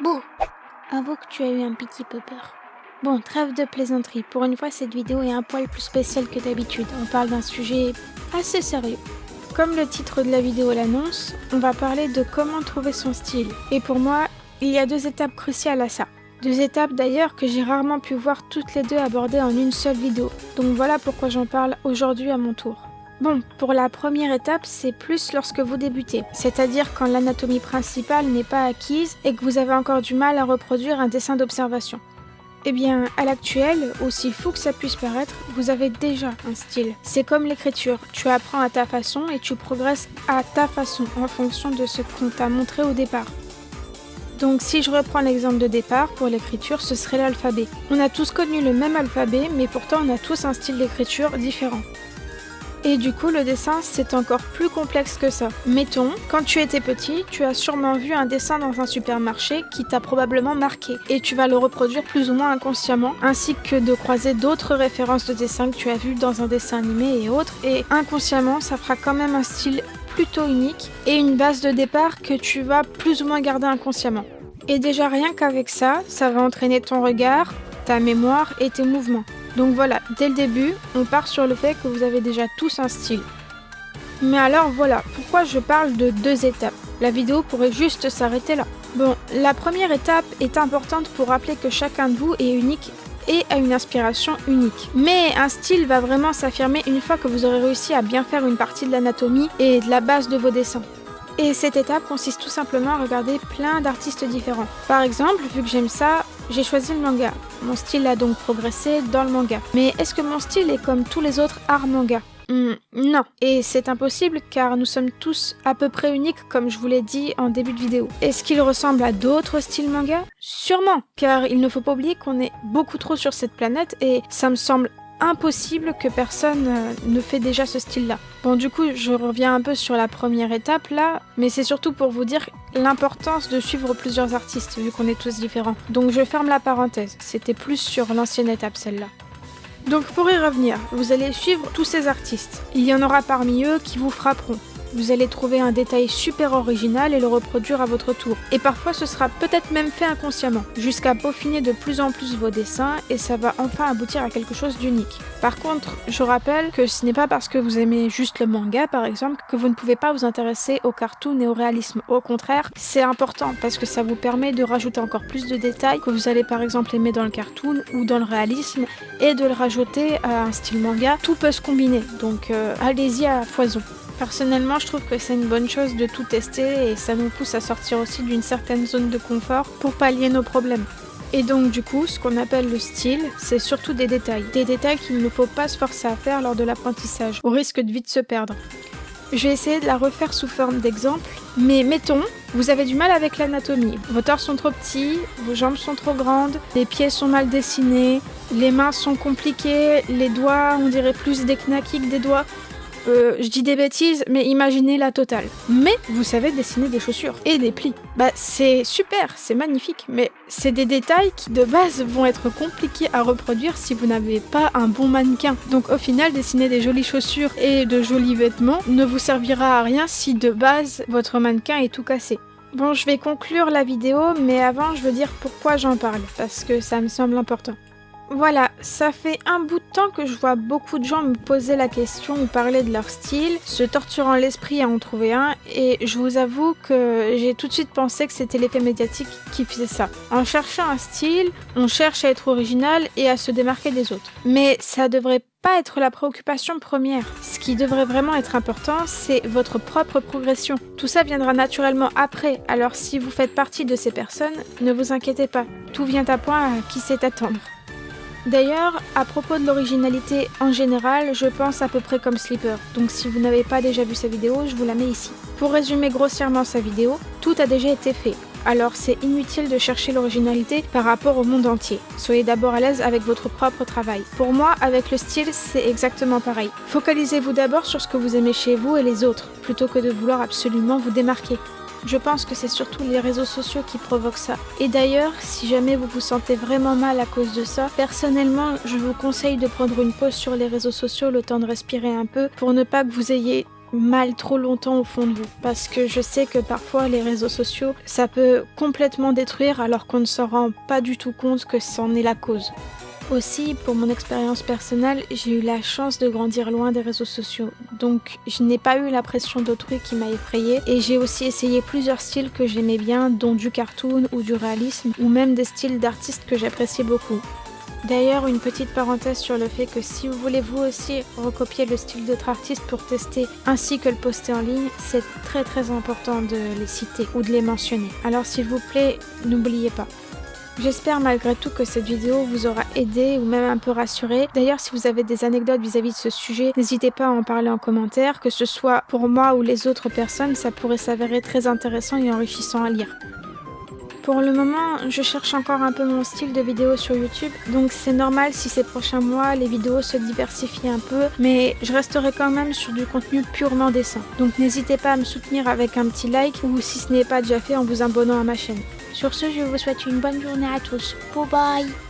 Bon, avoue que tu as eu un petit peu peur. Bon, trêve de plaisanterie. Pour une fois, cette vidéo est un poil plus spéciale que d'habitude. On parle d'un sujet assez sérieux. Comme le titre de la vidéo l'annonce, on va parler de comment trouver son style. Et pour moi, il y a 2 étapes cruciales à ça. 2 étapes d'ailleurs que j'ai rarement pu voir toutes les 2 abordées en une seule vidéo. Donc voilà pourquoi j'en parle aujourd'hui à mon tour. Bon, pour la première étape, c'est plus lorsque vous débutez, c'est-à-dire quand l'anatomie principale n'est pas acquise et que vous avez encore du mal à reproduire un dessin d'observation. Eh bien, à l'actuel, aussi fou que ça puisse paraître, vous avez déjà un style. C'est comme l'écriture, tu apprends à ta façon et tu progresses à ta façon en fonction de ce qu'on t'a montré au départ. Donc si je reprends l'exemple de départ, pour l'écriture, ce serait l'alphabet. On a tous connu le même alphabet, mais pourtant on a tous un style d'écriture différent. Et du coup, le dessin, c'est encore plus complexe que ça. Mettons, quand tu étais petit, tu as sûrement vu un dessin dans un supermarché qui t'a probablement marqué, et tu vas le reproduire plus ou moins inconsciemment, ainsi que de croiser d'autres références de dessins que tu as vues dans un dessin animé et autres, et inconsciemment, ça fera quand même un style plutôt unique, et une base de départ que tu vas plus ou moins garder inconsciemment. Et déjà rien qu'avec ça, ça va entraîner ton regard, ta mémoire et tes mouvements. Donc voilà, dès le début, on part sur le fait que vous avez déjà tous un style. Mais alors voilà, pourquoi je parle de 2 étapes? La vidéo pourrait juste s'arrêter là. Bon, la première étape est importante pour rappeler que chacun de vous est unique et a une inspiration unique. Mais un style va vraiment s'affirmer une fois que vous aurez réussi à bien faire une partie de l'anatomie et de la base de vos dessins. Et cette étape consiste tout simplement à regarder plein d'artistes différents. Par exemple, vu que j'aime ça, j'ai choisi le manga. Mon style a donc progressé dans le manga. Mais est-ce que mon style est comme tous les autres arts manga? Non. Et c'est impossible car nous sommes tous à peu près uniques comme je vous l'ai dit en début de vidéo. Est-ce qu'il ressemble à d'autres styles manga? Sûrement, car il ne faut pas oublier qu'on est beaucoup trop sur cette planète et ça me semble impossible que personne ne fait déjà ce style-là. Bon, du coup, je reviens un peu sur la première étape là, mais c'est surtout pour vous dire l'importance de suivre plusieurs artistes, vu qu'on est tous différents. Donc je ferme la parenthèse, c'était plus sur l'ancienne étape celle-là. Donc pour y revenir, vous allez suivre tous ces artistes. Il y en aura parmi eux qui vous frapperont. Vous allez trouver un détail super original et le reproduire à votre tour. Et parfois ce sera peut-être même fait inconsciemment, jusqu'à peaufiner de plus en plus vos dessins et ça va enfin aboutir à quelque chose d'unique. Par contre, je rappelle que ce n'est pas parce que vous aimez juste le manga par exemple que vous ne pouvez pas vous intéresser au cartoon et au réalisme. Au contraire, c'est important parce que ça vous permet de rajouter encore plus de détails que vous allez par exemple aimer dans le cartoon ou dans le réalisme et de le rajouter à un style manga. Tout peut se combiner, donc allez-y à foison. Personnellement, je trouve que c'est une bonne chose de tout tester et ça nous pousse à sortir aussi d'une certaine zone de confort pour pallier nos problèmes. Et donc du coup, ce qu'on appelle le style, c'est surtout des détails. Des détails qu'il ne faut pas se forcer à faire lors de l'apprentissage, au risque de vite se perdre. Je vais essayer de la refaire sous forme d'exemple, mais mettons, vous avez du mal avec l'anatomie. Vos torses sont trop petits, vos jambes sont trop grandes, les pieds sont mal dessinés, les mains sont compliquées, les doigts, on dirait plus des knackis que des doigts. Je dis des bêtises, mais imaginez la totale. Mais vous savez dessiner des chaussures et des plis. Bah c'est super, c'est magnifique, mais c'est des détails qui de base vont être compliqués à reproduire si vous n'avez pas un bon mannequin. Donc au final, dessiner des jolies chaussures et de jolis vêtements ne vous servira à rien si de base votre mannequin est tout cassé. Bon, je vais conclure la vidéo, mais avant je veux dire pourquoi j'en parle, parce que ça me semble important. Voilà, ça fait un bout de temps que je vois beaucoup de gens me poser la question ou parler de leur style, se torturant l'esprit à en trouver un, et je vous avoue que j'ai tout de suite pensé que c'était l'effet médiatique qui faisait ça. En cherchant un style, on cherche à être original et à se démarquer des autres. Mais ça devrait pas être la préoccupation première. Ce qui devrait vraiment être important, c'est votre propre progression. Tout ça viendra naturellement après, alors si vous faites partie de ces personnes, ne vous inquiétez pas, tout vient à point à qui sait attendre. D'ailleurs, à propos de l'originalité en général, je pense à peu près comme Sleeper, donc si vous n'avez pas déjà vu sa vidéo, je vous la mets ici. Pour résumer grossièrement sa vidéo, tout a déjà été fait, alors c'est inutile de chercher l'originalité par rapport au monde entier. Soyez d'abord à l'aise avec votre propre travail. Pour moi, avec le style, c'est exactement pareil. Focalisez-vous d'abord sur ce que vous aimez chez vous et les autres, plutôt que de vouloir absolument vous démarquer. Je pense que c'est surtout les réseaux sociaux qui provoquent ça. Et d'ailleurs, si jamais vous vous sentez vraiment mal à cause de ça, personnellement, je vous conseille de prendre une pause sur les réseaux sociaux le temps de respirer un peu pour ne pas que vous ayez mal trop longtemps au fond de vous. Parce que je sais que parfois les réseaux sociaux, ça peut complètement détruire alors qu'on ne se rend pas du tout compte que c'en est la cause. Aussi, pour mon expérience personnelle, j'ai eu la chance de grandir loin des réseaux sociaux. Donc, je n'ai pas eu la pression d'autrui qui m'a effrayée. Et j'ai aussi essayé plusieurs styles que j'aimais bien, dont du cartoon ou du réalisme, ou même des styles d'artistes que j'appréciais beaucoup. D'ailleurs, une petite parenthèse sur le fait que si vous voulez vous aussi recopier le style d'autres artistes pour tester ainsi que le poster en ligne, c'est très important de les citer ou de les mentionner. Alors s'il vous plaît, n'oubliez pas. J'espère malgré tout que cette vidéo vous aura aidé ou même un peu rassuré. D'ailleurs, si vous avez des anecdotes vis-à-vis de ce sujet, n'hésitez pas à en parler en commentaire, que ce soit pour moi ou les autres personnes, ça pourrait s'avérer très intéressant et enrichissant à lire. Pour le moment, je cherche encore un peu mon style de vidéo sur YouTube, donc c'est normal si ces prochains mois les vidéos se diversifient un peu, mais je resterai quand même sur du contenu purement dessin. Donc n'hésitez pas à me soutenir avec un petit like ou si ce n'est pas déjà fait en vous abonnant à ma chaîne. Sur ce, je vous souhaite une bonne journée à tous. Bye bye!